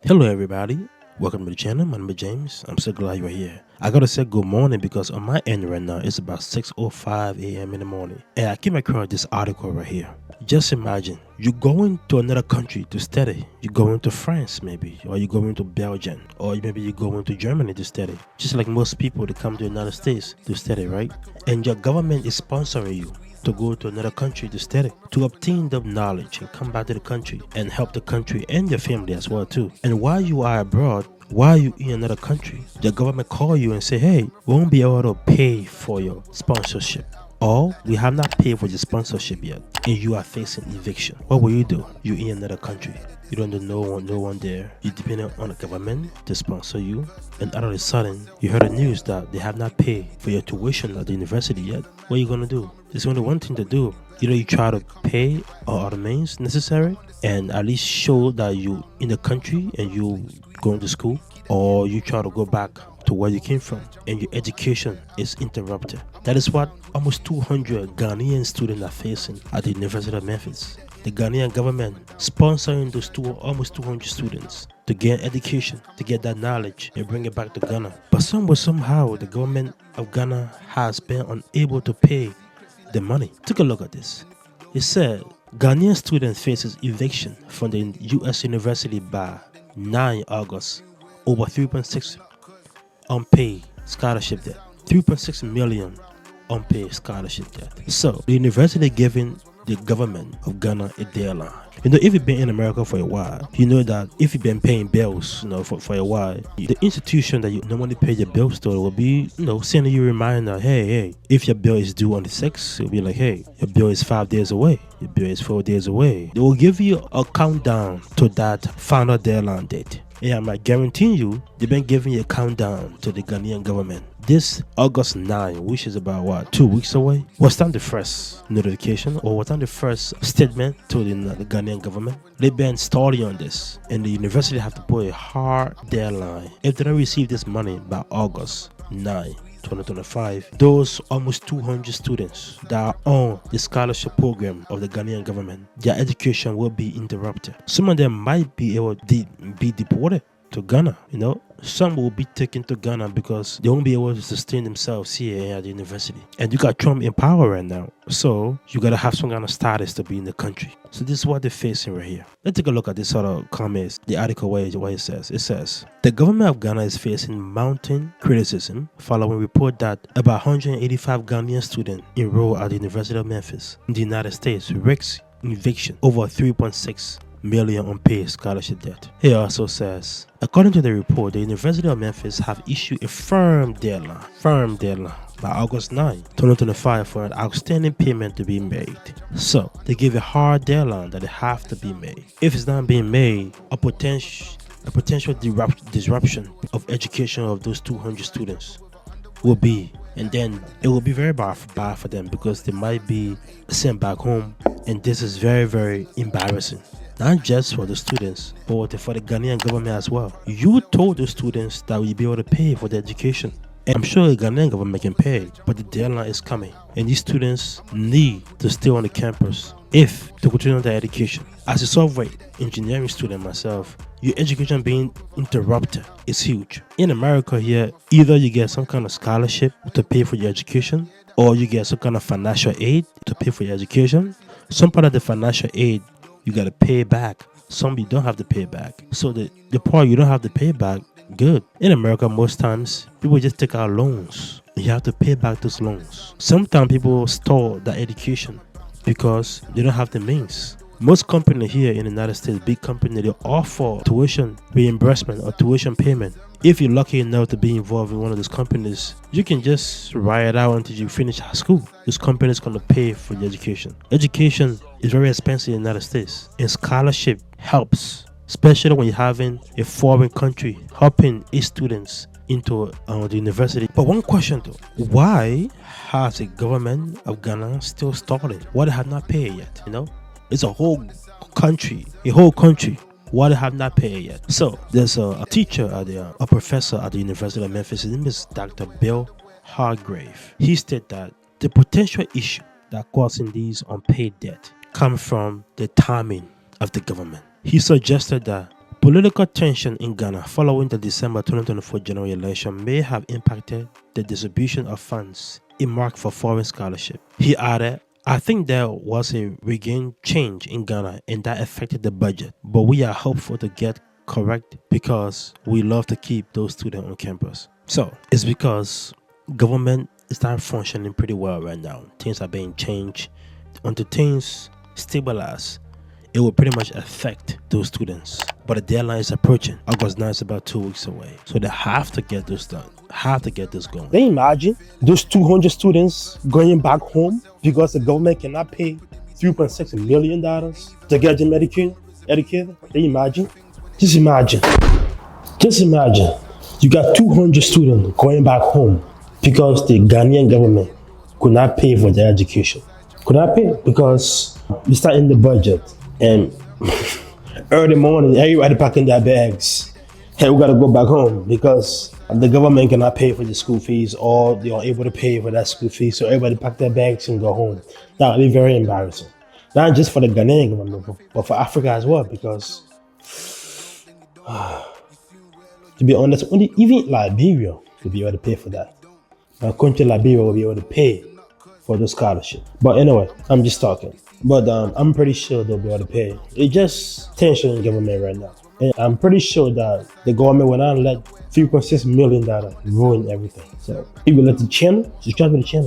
Hello everybody, welcome to the channel. My name is James. I'm so glad you're here. I gotta say good morning because on my end right now it's about 6:05 a.m. in the morning, and I came across this article right here. Just imagine you're going to another country to study. You're going to France maybe, or you're going to Belgium, or maybe you're going to Germany to study. Just like most people that come to the United States to study, right? And your government is sponsoring you to go to another country to study, to obtain the knowledge and come back to the country and help the country and your family as well too. And while you are abroad, while you in another country, the government call you and say, hey, we won't be able to pay for your sponsorship. Or we have not paid for your sponsorship yet and you are facing eviction. What will you do? You're in another country. You don't know no one there. You're dependent on the government to sponsor you. And all of a sudden, you heard the news that they have not paid for your tuition at the university yet. What are you going to do? There's only one thing to do. Either you try to pay all other means necessary and at least show that you in the country and you going to school, or you try to go back to where you came from and your education is interrupted. That is what almost 200 Ghanaian students are facing at the University of Memphis. The Ghanaian government sponsoring those almost 200 students to get education, to get that knowledge and bring it back to Ghana. But somehow the government of Ghana has been unable to pay the money. Take a look at this. It said Ghanaian student faces eviction from the U.S. university by 9 August over 3.6 unpaid scholarship debt. 3.6 million unpaid scholarship debt. So the university giving the government of Ghana a deadline. If you've been in America for a while, you know that if you've been paying bills, for a while, the institution that you normally pay your bills to will be, sending you a reminder, hey, if your bill is due on the 6th, it'll be like, hey, your bill is 5 days away. Your bill is 4 days away. They will give you a countdown to that final deadline date. Yeah, I'm guaranteeing you, they've been giving you a countdown to the Ghanaian government. This August 9, which is about 2 weeks away, was that the first notification or was that the first statement to the Ghanaian government? They've been studying on this, and the university have to put a hard deadline. If they don't receive this money by August 9, 2025, those almost 200 students that are on the scholarship program of the Ghanaian government, their education will be interrupted. Some of them might be able to be deported to Ghana, Some will be taken to Ghana because they won't be able to sustain themselves here at the university. And you got Trump in power right now, so you gotta have some kind of status to be in the country. So this is what they're facing right here. Let's take a look at this sort of comments, the article where it says. It says, the government of Ghana is facing mounting criticism following report that about 185 Ghanaian students enrolled at the University of Memphis in the United States risk eviction over 3.6 million unpaid scholarship debt. He also says, according to the report, the University of Memphis have issued a firm deadline by August 9, 2025 for an outstanding payment to be made. So they give a hard deadline that it have to be made. If it's not being made, a potential disruption of education of those 200 students will be, and then it will be very bad for them because they might be sent back home, and this is very, very embarrassing. Not just for the students, but for the Ghanaian government as well. You told the students that we'll be able to pay for the education. And I'm sure the Ghanaian government can pay, but the deadline is coming. And these students need to stay on the campus if to continue their education. As a software engineering student myself, your education being interrupted is huge. In America here, either you get some kind of scholarship to pay for your education, or you get some kind of financial aid to pay for your education. Some part of the financial aid you got to pay back. Some you don't have to pay back. So the part you don't have to pay back, good. In America, most times, people just take out loans. You have to pay back those loans. Sometimes people store their education because they don't have the means. Most companies here in the United States, big companies, they offer tuition reimbursement or tuition payment. If you're lucky enough to be involved in one of those companies, you can just ride it out until you finish high school. This company is going to pay for your education. Education is very expensive in the United States, and scholarship helps, especially when you're having a foreign country helping its students into the university. But one question though, why has the government of Ghana still started? Why they have not paid yet? It's a whole country. Why they have not paid yet? So there's a teacher a professor at the University of Memphis. His name is Dr. Bill Hargrave. He stated that the potential issue that causing these unpaid debt come from the timing of the government. He suggested that Political tension in Ghana following the December 2024 general election may have impacted the distribution of funds earmarked for foreign scholarship. He added, I think there was a regained change in Ghana and that affected the budget, but we are hopeful to get correct because we love to keep those students on campus. So it's because government is not functioning pretty well right now. Things are being changed. Until things stabilize, it will pretty much affect those students. But the deadline is approaching. August 9 is about 2 weeks away. So they have to get this done. Have to get this going. Can you imagine those 200 students going back home because the government cannot pay $3.6 million to get them educated? Can you imagine? Just imagine. You got 200 students going back home because the Ghanaian government could not pay for their education. Could not pay because it's not in the budget. And early morning, everybody packing their bags. Hey, we gotta go back home because the government cannot pay for the school fees or they are able to pay for that school fee. So everybody pack their bags and go home. That would be very embarrassing. Not just for the Ghanaian government, but for Africa as well, because to be honest, only even Liberia will be able to pay for that. My country, Liberia, will be able to pay for the scholarship. But anyway, I'm just talking. But I'm pretty sure they'll be able to pay. It's just tension in government right now. And I'm pretty sure that the government will not let $3.6 million ruin everything. So if you like the channel, subscribe to the channel.